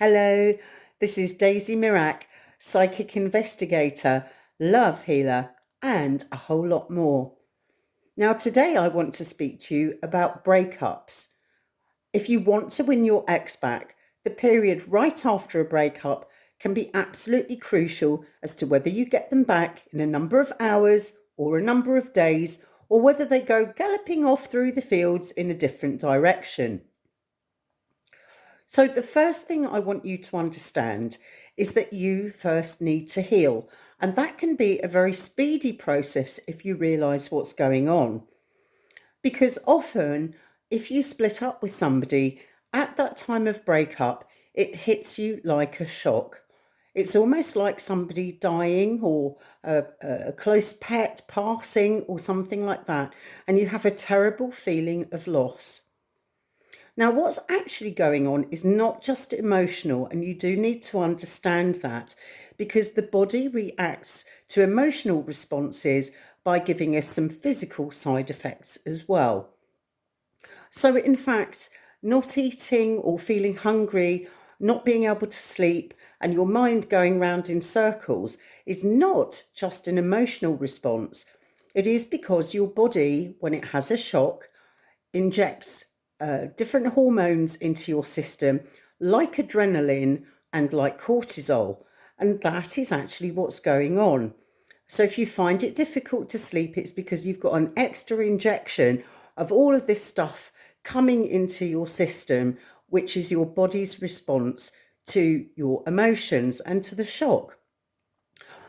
Hello, this is Daisy Mirach, psychic investigator, love healer, and a whole lot more. Now, today I want to speak to you about breakups. If you want to win your ex back, the period right after a breakup can be absolutely crucial as to whether you get them back in a number of hours or a number of days, or whether they go galloping off through the fields in a different direction. So, the first thing I want you to understand is that you first need to heal. And that can be a very speedy process if you realize what's going on. Because often, if you split up with somebody at that time of breakup, it hits you like a shock. It's almost like somebody dying or a close pet passing or something like that. And you have a terrible feeling of loss. Now, what's actually going on is not just emotional, and you do need to understand that because the body reacts to emotional responses by giving us some physical side effects as well. So, in fact, not eating or feeling hungry, not being able to sleep, and your mind going round in circles is not just an emotional response. It is because your body, when it has a shock, injects different hormones into your system, like adrenaline and like cortisol. And that is actually what's going on. So if you find it difficult to sleep, it's because you've got an extra injection of all of this stuff coming into your system, which is your body's response to your emotions and to the shock.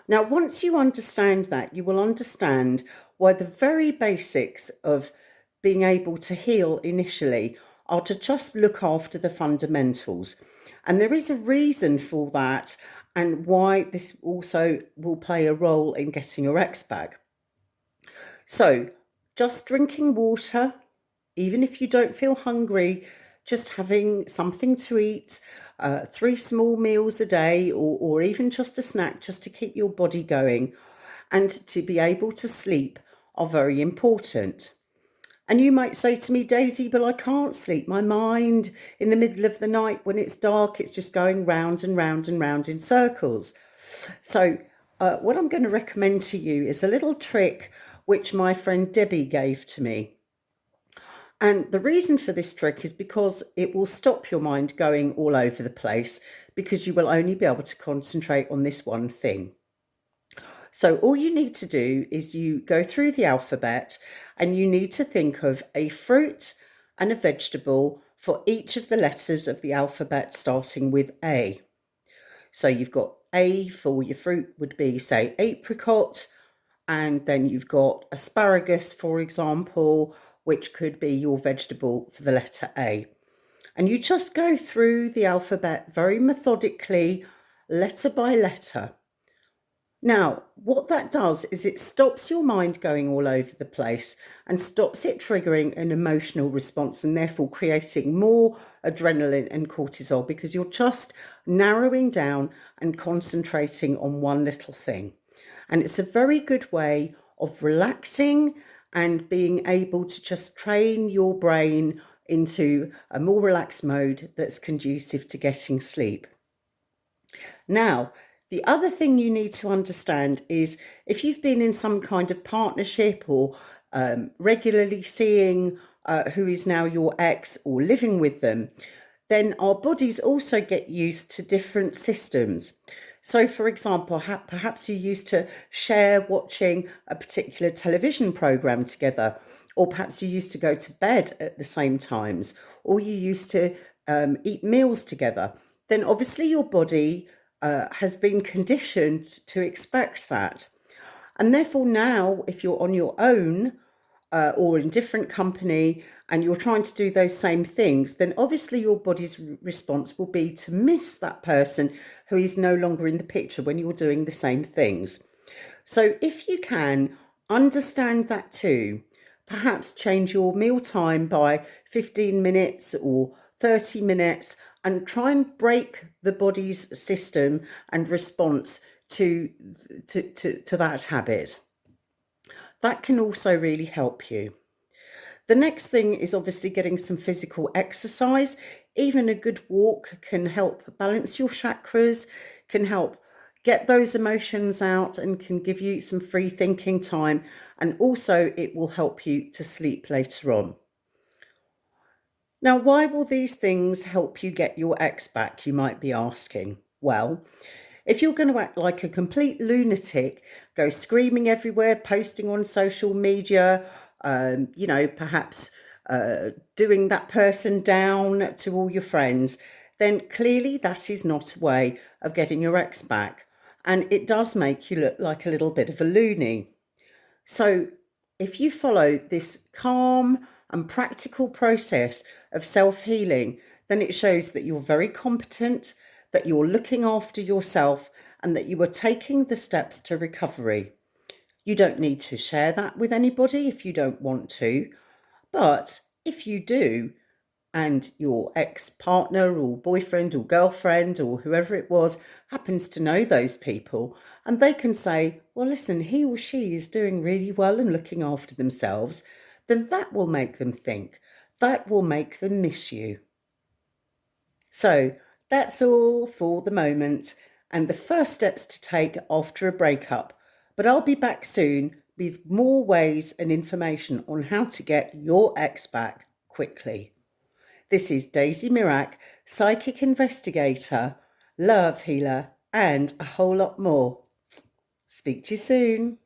Now, once you understand that, you will understand why the very basics of being able to heal initially are to just look after the fundamentals. And there is a reason for that and why this also will play a role in getting your ex back. So, just drinking water, even if you don't feel hungry, just having something to eat, 3 small meals a day, or even just a snack just to keep your body going and to be able to sleep are very important. And you might say to me, Daisy, but I can't sleep. My mind in the middle of the night when it's dark, it's just going round and round and round in circles. So what I'm going to recommend to you is a little trick which my friend Debbie gave to me. And the reason for this trick is because it will stop your mind going all over the place because you will only be able to concentrate on this one thing. So all you need to do is you go through the alphabet and you need to think of a fruit and a vegetable for each of the letters of the alphabet starting with A. So you've got A for your fruit would be, say, apricot, and then you've got asparagus, for example, which could be your vegetable for the letter A. And you just go through the alphabet very methodically, letter by letter. Now, what that does is it stops your mind going all over the place and stops it triggering an emotional response and therefore creating more adrenaline and cortisol because you're just narrowing down and concentrating on one little thing. And it's a very good way of relaxing and being able to just train your brain into a more relaxed mode that's conducive to getting sleep. Now, the other thing you need to understand is if you've been in some kind of partnership or regularly seeing who is now your ex or living with them, then our bodies also get used to different systems. So, for example, perhaps you used to share watching a particular television program together, or perhaps you used to go to bed at the same times, or you used to eat meals together. Then obviously your body has been conditioned to expect that. And therefore now, if you're on your own or in different company and you're trying to do those same things, then obviously your body's response will be to miss that person who is no longer in the picture when you're doing the same things. So if you can understand that too, perhaps change your meal time by 15 minutes or 30 minutes and try and break the body's system and response to that habit. That can also really help you. The next thing is obviously getting some physical exercise. Even a good walk can help balance your chakras, can help get those emotions out, and can give you some free thinking time. And also, it will help you to sleep later on. Now, why will these things help you get your ex back, you might be asking? Well, if you're going to act like a complete lunatic, go screaming everywhere, posting on social media, perhaps doing that person down to all your friends, then clearly that is not a way of getting your ex back. And it does make you look like a little bit of a loony. So, if you follow this calm and practical process of self healing, then it shows that you're very competent, that you're looking after yourself, and that you are taking the steps to recovery. You don't need to share that with anybody if you don't want to, but if you do, and your ex partner or boyfriend or girlfriend or whoever it was happens to know those people, and they can say, well, listen, he or she is doing really well and looking after themselves, then that will make them think, that will make them miss you. So that's all for the moment and the first steps to take after a breakup. But I'll be back soon with more ways and information on how to get your ex back quickly. This is Daisy Mirach, psychic investigator, love healer, and a whole lot more. Speak to you soon.